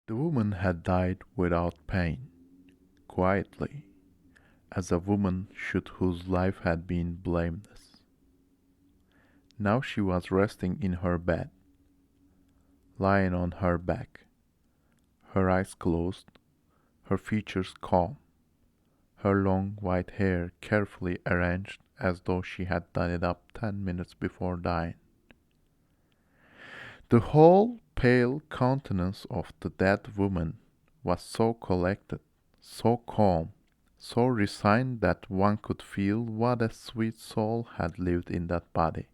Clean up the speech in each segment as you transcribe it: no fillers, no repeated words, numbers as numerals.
The woman had died without pain, quietly, as a woman should whose life had been blameless. Now she was resting in her bed, lying on her back, her eyes closed, her features calm, her long white hair carefully arranged as though she had done it up 10 minutes before dying. The whole pale countenance of the dead woman was so collected, so calm, so resigned that one could feel what a sweet soul had lived in that body.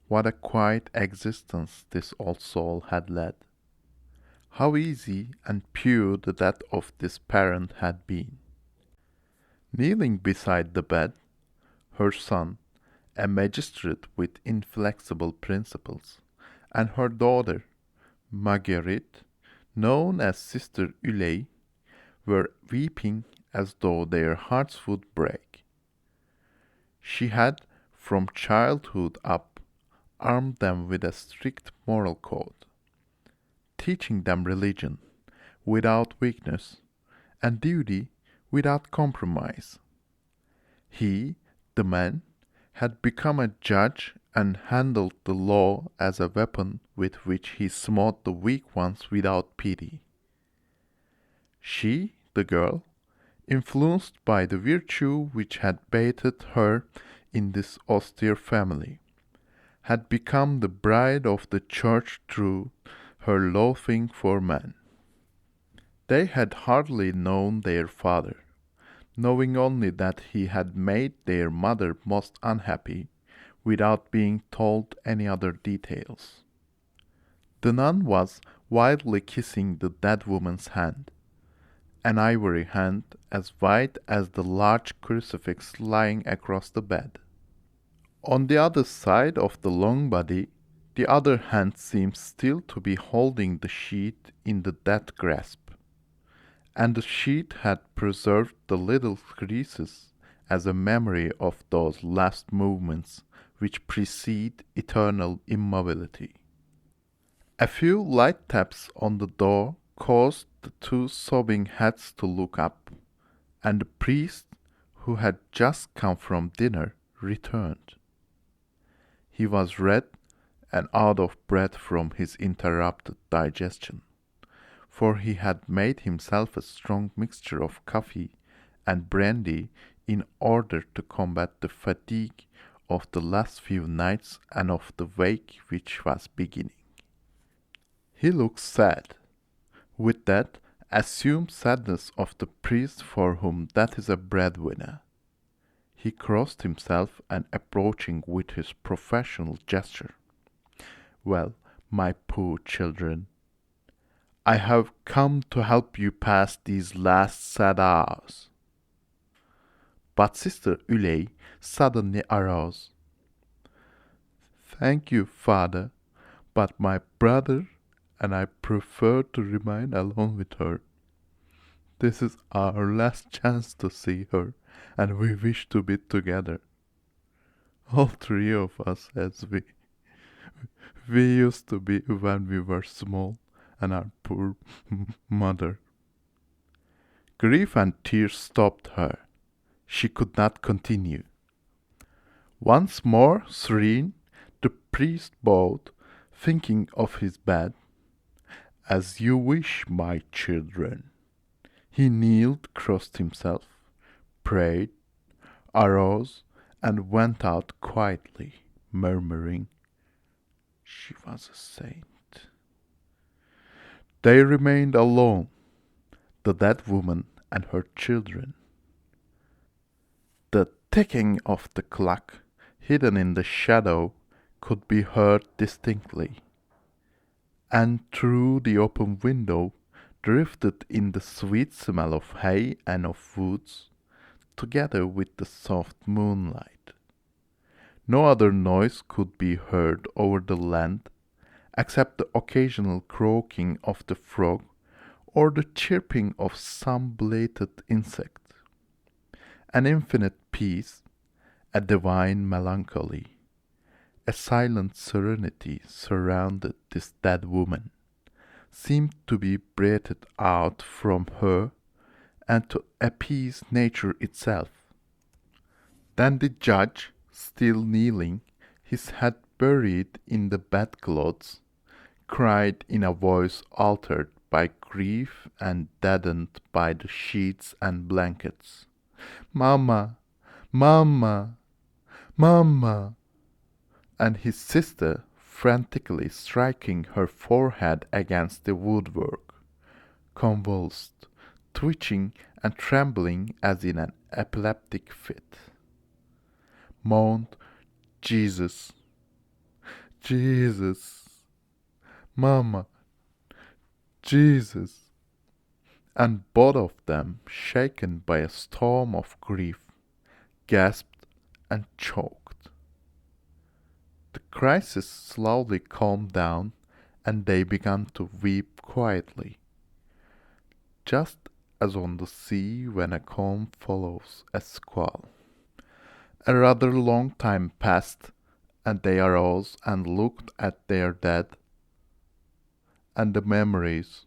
What a quiet existence this old soul had led. How easy and pure the death of this parent had been. Kneeling beside the bed, her son, a magistrate with inflexible principles, and her daughter, Marguerite, known as Sister Ulay, were weeping as though their hearts would break. She had, from childhood up, armed them with a strict moral code, teaching them religion without weakness and duty without compromise. He, the man, had become a judge and handled the law as a weapon with which he smote the weak ones without pity. She, the girl, influenced by the virtue which had bathed her in this austere family, had become the bride of the church through her loathing for man. They had hardly known their father, knowing only that he had made their mother most unhappy, without being told any other details. The nun was wildly kissing the dead woman's hand, an ivory hand as white as the large crucifix lying across the bed. On the other side of the long body, the other hand seemed still to be holding the sheet in the death grasp, and the sheet had preserved the little creases as a memory of those last movements which precede eternal immobility. A few light taps on the door caused the two sobbing heads to look up, and the priest, who had just come from dinner, returned. He was red and out of breath from his interrupted digestion, for he had made himself a strong mixture of coffee and brandy in order to combat the fatigue of the last few nights and of the wake which was beginning. He looked sad, with that assumed sadness of the priest for whom that is a breadwinner. He crossed himself and approaching with his professional gesture. Well, my poor children, I have come to help you pass these last sad hours. But Sister Ulay suddenly arose. Thank you, Father, but my brother and I prefer to remain alone with her. This is our last chance to see her, and we wish to be together. All three of us as we used to be when we were small, and our poor mother. Grief and tears stopped her. She could not continue. Once more serene, the priest bowed, thinking of his bed. As you wish, my children. He kneeled, crossed himself, prayed, arose, and went out quietly, murmuring, "She was a saint." They remained alone, the dead woman and her children. The ticking of the clock, hidden in the shadow, could be heard distinctly, and through the open window drifted in the sweet smell of hay and of woods, together with the soft moonlight. No other noise could be heard over the land, except the occasional croaking of the frog or the chirping of some belated insect. An infinite peace, a divine melancholy, a silent serenity surrounded this dead woman, seemed to be breathed out from her and to appease nature itself. Then the judge, still kneeling, his head buried in the bedclothes, cried in a voice altered by grief and deadened by the sheets and blankets, "Mamma! Mamma! Mamma!" And his sister, frantically striking her forehead against the woodwork, convulsed, twitching and trembling as in an epileptic fit, moaned, "Jesus! Jesus! Mamma! Jesus!" And both of them, shaken by a storm of grief, gasped and choked. The crisis slowly calmed down, and they began to weep quietly, just as on the sea when a calm follows a squall. A rather long time passed, and they arose and looked at their dead, and the memories,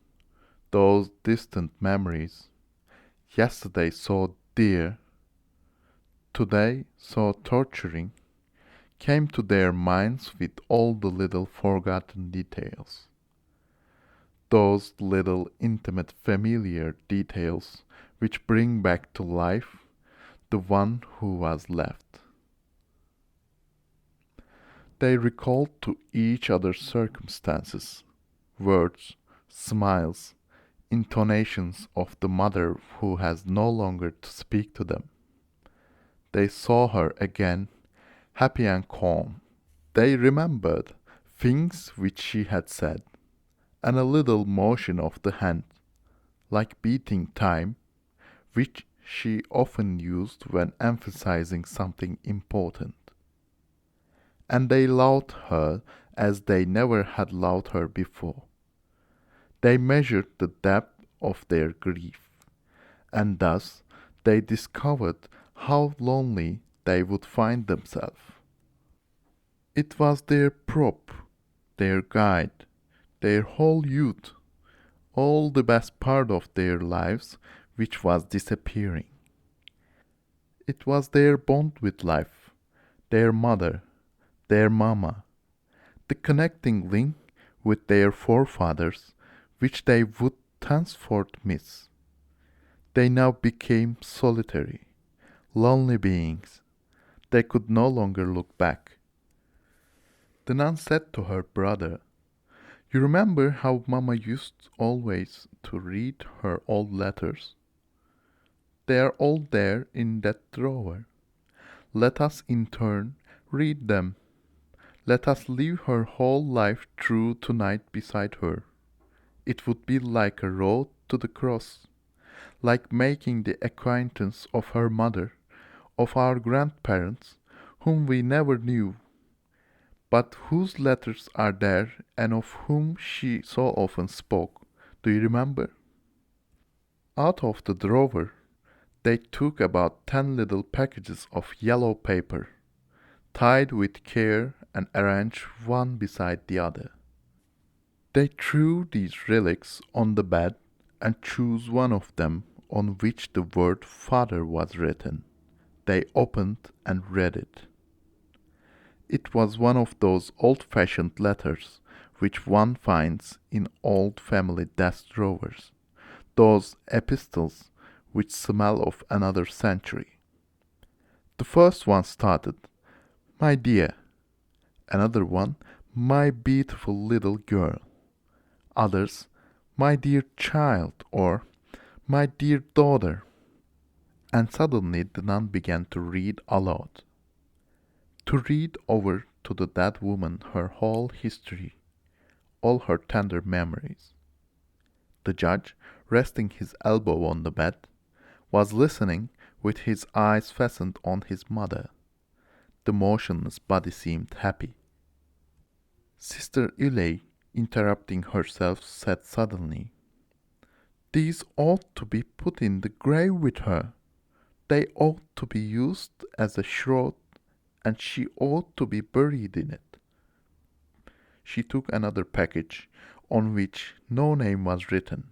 those distant memories, yesterday so dear, today so torturing, came to their minds with all the little forgotten details. Those little intimate familiar details which bring back to life the one who was left. They recalled to each other circumstances, words, smiles, intonations of the mother who has no longer to speak to them. They saw her again, happy and calm. They remembered things which she had said, and a little motion of the hand, like beating time, which she often used when emphasizing something important. And they loved her as they never had loved her before. They measured the depth of their grief, and thus they discovered how lonely they would find themselves. It was their prop, their guide, their whole youth, all the best part of their lives which was disappearing. It was their bond with life, their mother, their mamma, the connecting link with their forefathers which they would thenceforth miss. They now became solitary, lonely beings. They could no longer look back. The nun said to her brother, "You remember how mamma used always to read her old letters? They are all there in that drawer. Let us in turn read them. Let us live her whole life through tonight beside her. It would be like a road to the cross, like making the acquaintance of her mother, of our grandparents, whom we never knew, but whose letters are there and of whom she so often spoke. Do you remember?" Out of the drawer they took about 10 little packages of yellow paper, tied with care and arranged one beside the other. They threw these relics on the bed and chose one of them on which the word "Father" was written. They opened and read it. It was one of those old-fashioned letters which one finds in old family desk drawers, those epistles which smell of another century. The first one started, "My dear," another one, "My beautiful little girl," others, "My dear child," or "My dear daughter." And suddenly the nun began to read aloud, to read over to the dead woman her whole history, all her tender memories. The judge, resting his elbow on the bed, was listening with his eyes fastened on his mother. The motionless body seemed happy. Sister Ulley, interrupting herself, said suddenly, "These ought to be put in the grave with her. They ought to be used as a shroud, and she ought to be buried in it." She took another package, on which no name was written.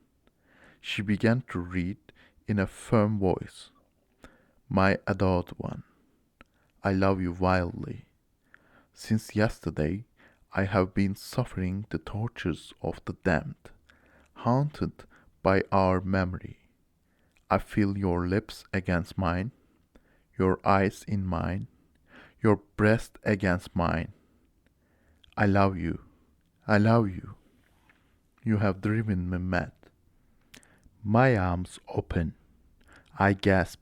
She began to read in a firm voice. My adored one, I love you wildly. Since yesterday I have been suffering the tortures of the damned, haunted by our memory. I feel your lips against mine, your eyes in mine, your breast against mine. I love you, I love you. You have driven me mad. My arms open. I gasp,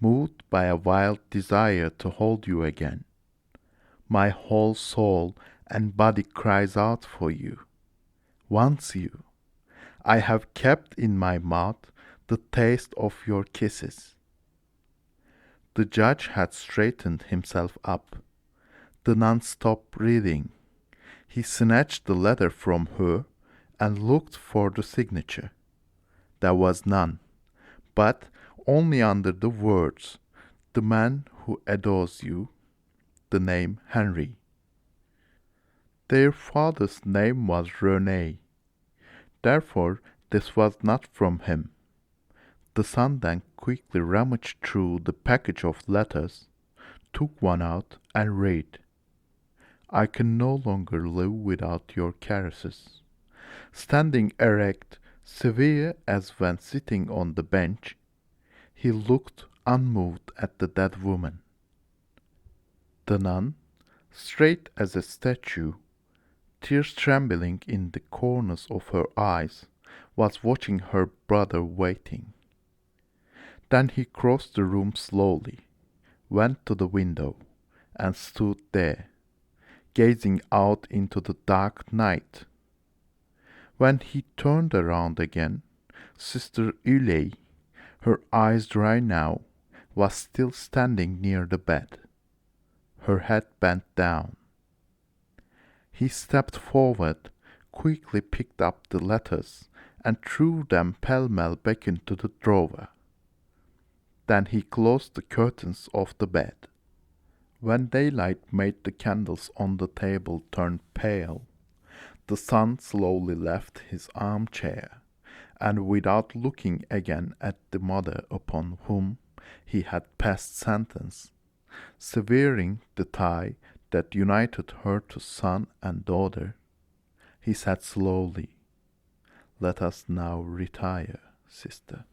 moved by a wild desire to hold you again. My whole soul and body cries out for you, wants you. I have kept in my mouth the taste of your kisses. The judge had straightened himself up. The nun stopped reading. He snatched the letter from her and looked for the signature. There was none, but only under the words, the man who adores you, the name Henry. Their father's name was Romney. Therefore, this was not from him. The son then quickly rummaged through the package of letters, took one out, and read. I can no longer live without your caresses. Standing erect, severe as when sitting on the bench, he looked unmoved at the dead woman. The nun, straight as a statue, tears trembling in the corners of her eyes, was watching her brother waiting. Then he crossed the room slowly, went to the window, and stood there, gazing out into the dark night. When he turned around again, Sister Ulay, her eyes dry now, was still standing near the bed, her head bent down. He stepped forward, quickly picked up the letters, and threw them pell-mell back into the drawer. Then he closed the curtains of the bed. When daylight made the candles on the table turn pale, the son slowly left his armchair, and without looking again at the mother upon whom he had passed sentence, severing the tie that united her to son and daughter, he said slowly, Let us now retire, sister.